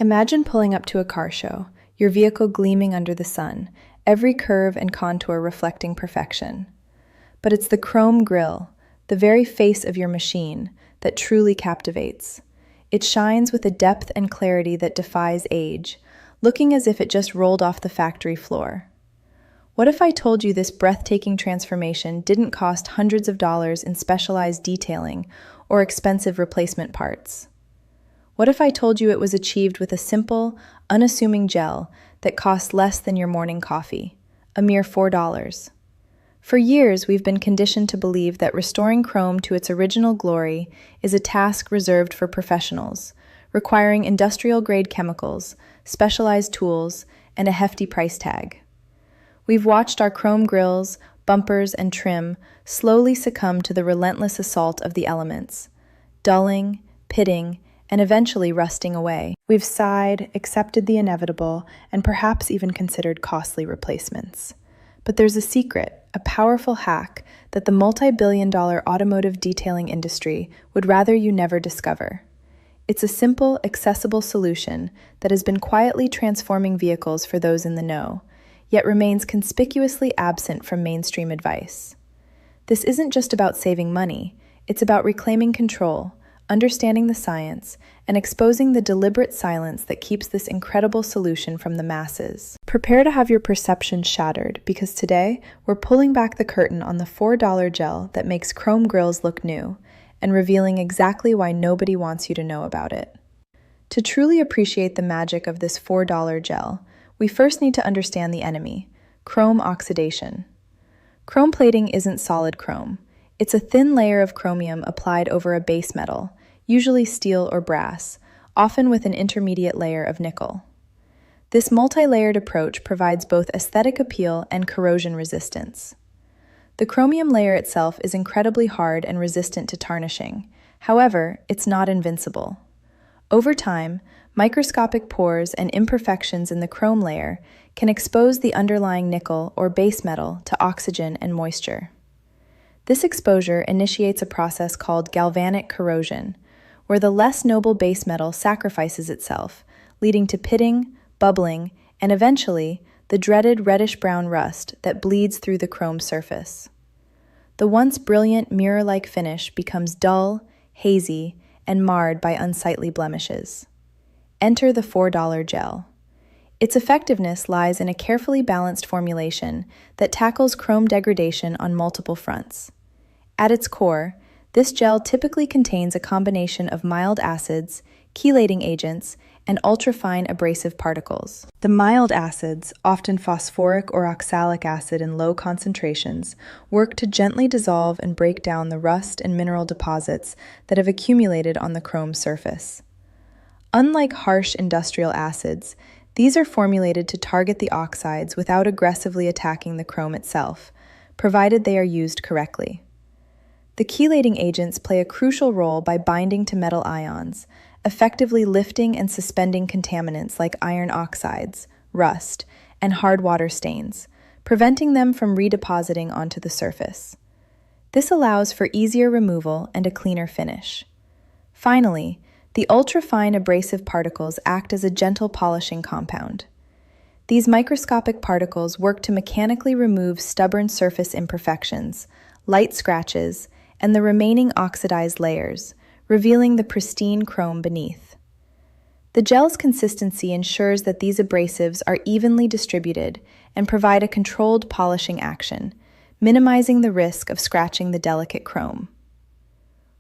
Imagine pulling up to a car show, your vehicle gleaming under the sun, every curve and contour reflecting perfection. But it's the chrome grille, the very face of your machine, that truly captivates. It shines with a depth and clarity that defies age, looking as if it just rolled off the factory floor. What if I told you this breathtaking transformation didn't cost hundreds of dollars in specialized detailing or expensive replacement parts? What if I told you it was achieved with a simple, unassuming gel that costs less than your morning coffee, a mere $4? For years, we've been conditioned to believe that restoring chrome to its original glory is a task reserved for professionals, requiring industrial-grade chemicals, specialized tools, and a hefty price tag. We've watched our chrome grills, bumpers, and trim slowly succumb to the relentless assault of the elements, dulling, pitting, and eventually rusting away. We've sighed, accepted the inevitable, and perhaps even considered costly replacements. But there's a secret, a powerful hack that the multi-billion-dollar automotive detailing industry would rather you never discover. It's a simple, accessible solution that has been quietly transforming vehicles for those in the know, yet remains conspicuously absent from mainstream advice. This isn't just about saving money, it's about reclaiming control, understanding the science, and exposing the deliberate silence that keeps this incredible solution from the masses. Prepare to have your perceptions shattered, because today we're pulling back the curtain on the $4 gel that makes chrome grills look new, and revealing exactly why nobody wants you to know about it. To truly appreciate the magic of this $4 gel, we first need to understand the enemy, chrome oxidation. Chrome plating isn't solid chrome. It's a thin layer of chromium applied over a base metal, usually steel or brass, often with an intermediate layer of nickel. This multi-layered approach provides both aesthetic appeal and corrosion resistance. The chromium layer itself is incredibly hard and resistant to tarnishing. However, it's not invincible. Over time, microscopic pores and imperfections in the chrome layer can expose the underlying nickel or base metal to oxygen and moisture. This exposure initiates a process called galvanic corrosion, where the less noble base metal sacrifices itself, leading to pitting, bubbling, and eventually the dreaded reddish-brown rust that bleeds through the chrome surface. The once brilliant mirror-like finish becomes dull, hazy, and marred by unsightly blemishes. Enter the $4 gel. Its effectiveness lies in a carefully balanced formulation that tackles chrome degradation on multiple fronts. At its core, this gel typically contains a combination of mild acids, chelating agents, and ultrafine abrasive particles. The mild acids, often phosphoric or oxalic acid in low concentrations, work to gently dissolve and break down the rust and mineral deposits that have accumulated on the chrome surface. Unlike harsh industrial acids, these are formulated to target the oxides without aggressively attacking the chrome itself, provided they are used correctly. The chelating agents play a crucial role by binding to metal ions, effectively lifting and suspending contaminants like iron oxides, rust, and hard water stains, preventing them from redepositing onto the surface. This allows for easier removal and a cleaner finish. Finally, the ultrafine abrasive particles act as a gentle polishing compound. These microscopic particles work to mechanically remove stubborn surface imperfections, light scratches, and the remaining oxidized layers, revealing the pristine chrome beneath. The gel's consistency ensures that these abrasives are evenly distributed and provide a controlled polishing action, minimizing the risk of scratching the delicate chrome.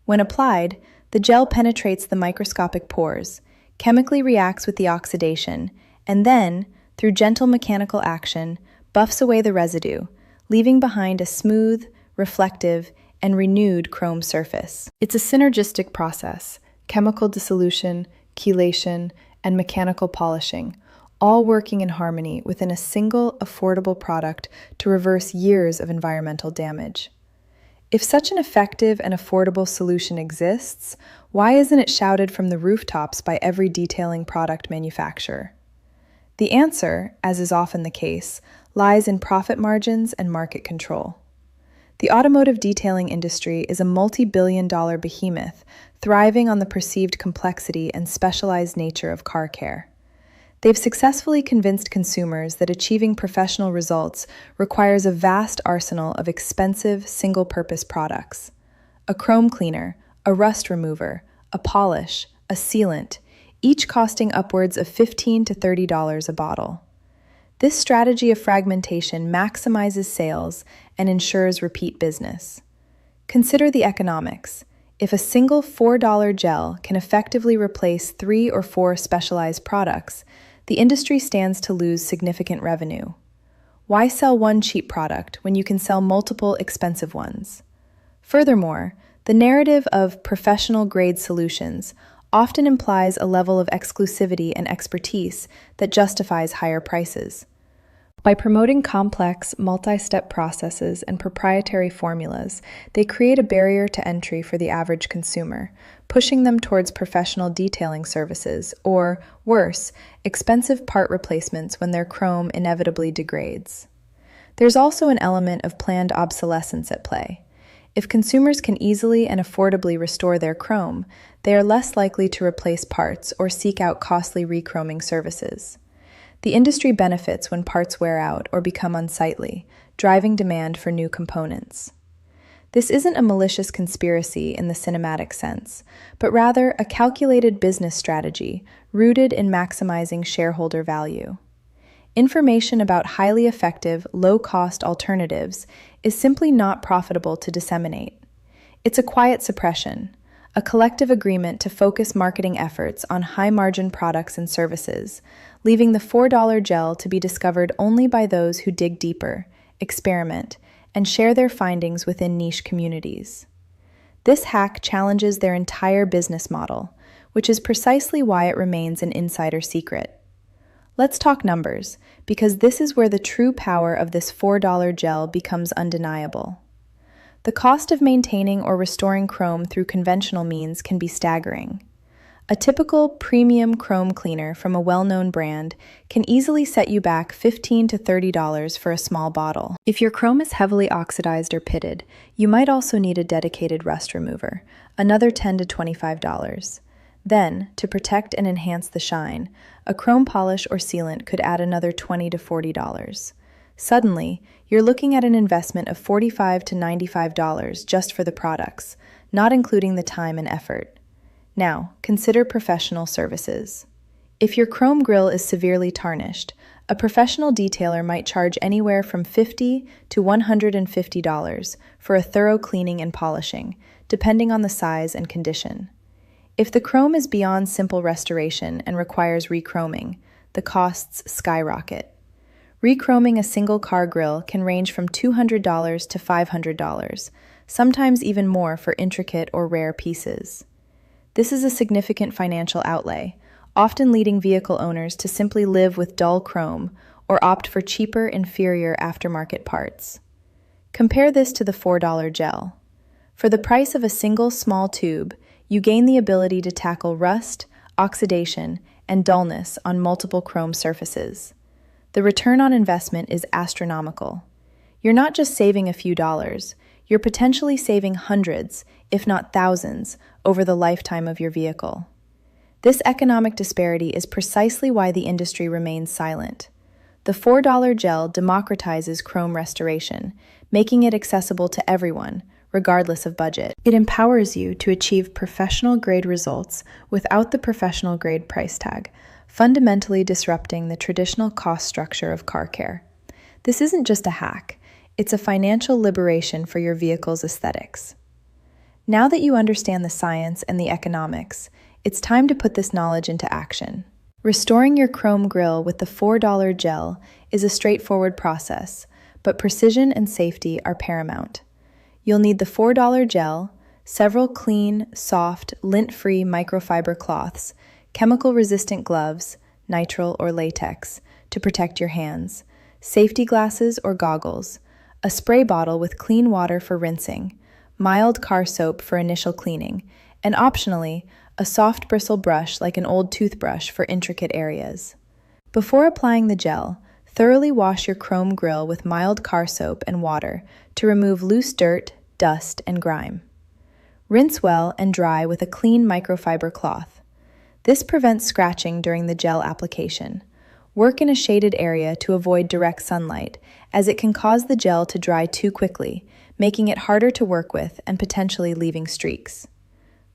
When applied, the gel penetrates the microscopic pores, chemically reacts with the oxidation, and then, through gentle mechanical action, buffs away the residue, leaving behind a smooth, reflective, and renewed chrome surface. It's a synergistic process, chemical dissolution, chelation, and mechanical polishing, all working in harmony within a single, affordable product to reverse years of environmental damage. If such an effective and affordable solution exists, why isn't it shouted from the rooftops by every detailing product manufacturer? The answer, as is often the case, lies in profit margins and market control. The automotive detailing industry is a multi-billion-dollar behemoth thriving on the perceived complexity and specialized nature of car care. They've successfully convinced consumers that achieving professional results requires a vast arsenal of expensive, single-purpose products. A chrome cleaner, a rust remover, a polish, a sealant, each costing upwards of $15 to $30 a bottle. This strategy of fragmentation maximizes sales and ensures repeat business. Consider the economics. If a single $4 gel can effectively replace 3 or 4 specialized products, the industry stands to lose significant revenue. Why sell one cheap product when you can sell multiple expensive ones? Furthermore, the narrative of professional-grade solutions often implies a level of exclusivity and expertise that justifies higher prices. By promoting complex, multi-step processes and proprietary formulas, they create a barrier to entry for the average consumer, pushing them towards professional detailing services or, worse, expensive part replacements when their chrome inevitably degrades. There's also an element of planned obsolescence at play. If consumers can easily and affordably restore their chrome, they are less likely to replace parts or seek out costly rechroming services. The industry benefits when parts wear out or become unsightly, driving demand for new components. This isn't a malicious conspiracy in the cinematic sense, but rather a calculated business strategy rooted in maximizing shareholder value. Information about highly effective, low-cost alternatives is simply not profitable to disseminate. It's a quiet suppression, a collective agreement to focus marketing efforts on high-margin products and services, leaving the $4 gel to be discovered only by those who dig deeper, experiment, and share their findings within niche communities. This hack challenges their entire business model, which is precisely why it remains an insider secret. Let's talk numbers, because this is where the true power of this $4 gel becomes undeniable. The cost of maintaining or restoring chrome through conventional means can be staggering. A typical premium chrome cleaner from a well-known brand can easily set you back $15 to $30 for a small bottle. If your chrome is heavily oxidized or pitted, you might also need a dedicated rust remover, another $10 to $25. Then, to protect and enhance the shine, a chrome polish or sealant could add another $20 to $40. Suddenly, you're looking at an investment of $45 to $95 just for the products, not including the time and effort. Now, consider professional services. If your chrome grille is severely tarnished, a professional detailer might charge anywhere from $50 to $150 for a thorough cleaning and polishing, depending on the size and condition. If the chrome is beyond simple restoration and requires rechroming, the costs skyrocket. Rechroming a single car grille can range from $200 to $500, sometimes even more for intricate or rare pieces. This is a significant financial outlay, often leading vehicle owners to simply live with dull chrome or opt for cheaper, inferior aftermarket parts. Compare this to the $4 gel. For the price of a single small tube, you gain the ability to tackle rust, oxidation, and dullness on multiple chrome surfaces. The return on investment is astronomical. You're not just saving a few dollars, you're potentially saving hundreds, if not thousands, over the lifetime of your vehicle. This economic disparity is precisely why the industry remains silent. The $4 gel democratizes chrome restoration, making it accessible to everyone, regardless of budget. It empowers you to achieve professional-grade results without the professional-grade price tag, fundamentally disrupting the traditional cost structure of car care. This isn't just a hack, it's a financial liberation for your vehicle's aesthetics. Now that you understand the science and the economics, it's time to put this knowledge into action. Restoring your chrome grille with the $4 gel is a straightforward process, but precision and safety are paramount. You'll need the $4 gel, several clean, soft, lint-free microfiber cloths, chemical-resistant gloves, nitrile or latex, to protect your hands, safety glasses or goggles, a spray bottle with clean water for rinsing, mild car soap for initial cleaning, and optionally, a soft bristle brush like an old toothbrush for intricate areas. Before applying the gel, thoroughly wash your chrome grille with mild car soap and water to remove loose dirt, dust, and grime. Rinse well and dry with a clean microfiber cloth. This prevents scratching during the gel application. Work in a shaded area to avoid direct sunlight, as it can cause the gel to dry too quickly, making it harder to work with and potentially leaving streaks.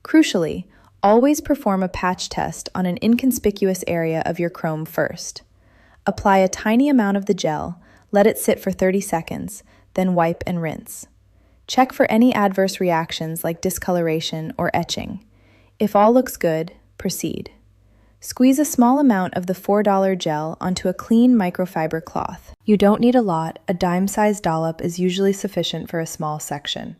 Crucially, always perform a patch test on an inconspicuous area of your chrome first. Apply a tiny amount of the gel, let it sit for 30 seconds, then wipe and rinse. Check for any adverse reactions like discoloration or etching. If all looks good, proceed. Squeeze a small amount of the $4 gel onto a clean microfiber cloth. You don't need a lot, a dime-sized dollop is usually sufficient for a small section.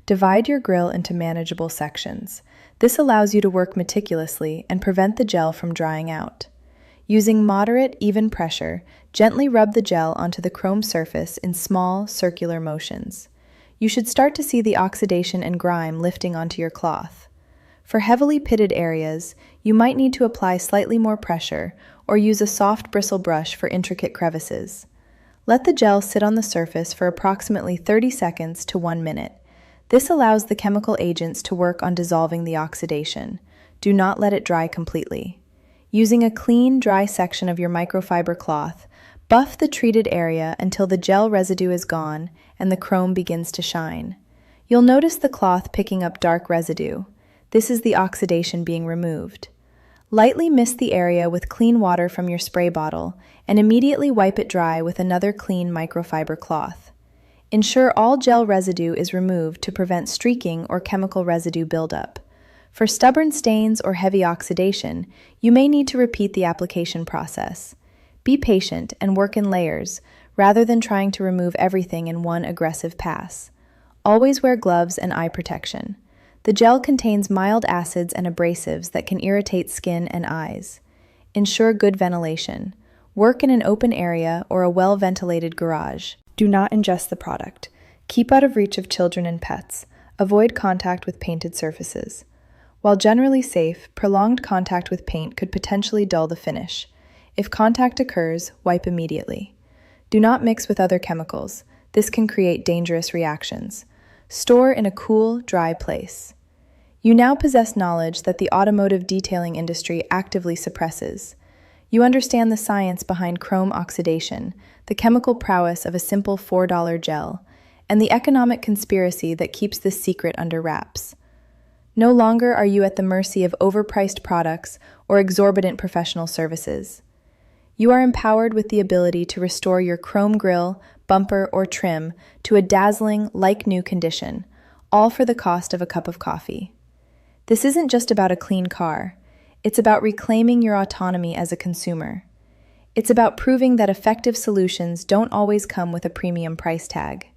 Divide your grill into manageable sections. This allows you to work meticulously and prevent the gel from drying out. Using moderate, even pressure, gently rub the gel onto the chrome surface in small, circular motions. You should start to see the oxidation and grime lifting onto your cloth. For heavily pitted areas, you might need to apply slightly more pressure or use a soft bristle brush for intricate crevices. Let the gel sit on the surface for approximately 30 seconds to 1 minute. This allows the chemical agents to work on dissolving the oxidation. Do not let it dry completely. Using a clean, dry section of your microfiber cloth, buff the treated area until the gel residue is gone and the chrome begins to shine. You'll notice the cloth picking up dark residue. This is the oxidation being removed. Lightly mist the area with clean water from your spray bottle and immediately wipe it dry with another clean microfiber cloth. Ensure all gel residue is removed to prevent streaking or chemical residue buildup. For stubborn stains or heavy oxidation, you may need to repeat the application process. Be patient and work in layers, rather than trying to remove everything in one aggressive pass. Always wear gloves and eye protection. The gel contains mild acids and abrasives that can irritate skin and eyes. Ensure good ventilation. Work in an open area or a well-ventilated garage. Do not ingest the product. Keep out of reach of children and pets. Avoid contact with painted surfaces. While generally safe, prolonged contact with paint could potentially dull the finish. If contact occurs, wipe immediately. Do not mix with other chemicals. This can create dangerous reactions. Store in a cool, dry place. You now possess knowledge that the automotive detailing industry actively suppresses. You understand the science behind chrome oxidation, the chemical prowess of a simple $4 gel, and the economic conspiracy that keeps this secret under wraps. No longer are you at the mercy of overpriced products or exorbitant professional services. You are empowered with the ability to restore your chrome grille, bumper, or trim to a dazzling, like-new condition, all for the cost of a cup of coffee. This isn't just about a clean car. It's about reclaiming your autonomy as a consumer. It's about proving that effective solutions don't always come with a premium price tag.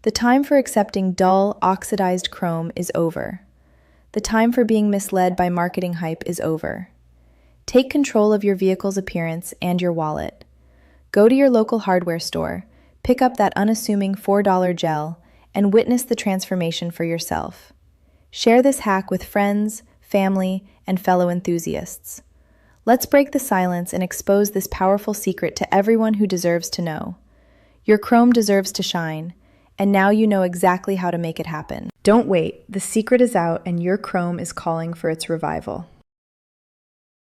The time for accepting dull, oxidized chrome is over. The time for being misled by marketing hype is over. Take control of your vehicle's appearance and your wallet. Go to your local hardware store, pick up that unassuming $4 gel, and witness the transformation for yourself. Share this hack with friends, family, and fellow enthusiasts. Let's break the silence and expose this powerful secret to everyone who deserves to know. Your chrome deserves to shine, and now you know exactly how to make it happen. Don't wait, the secret is out and your chrome is calling for its revival.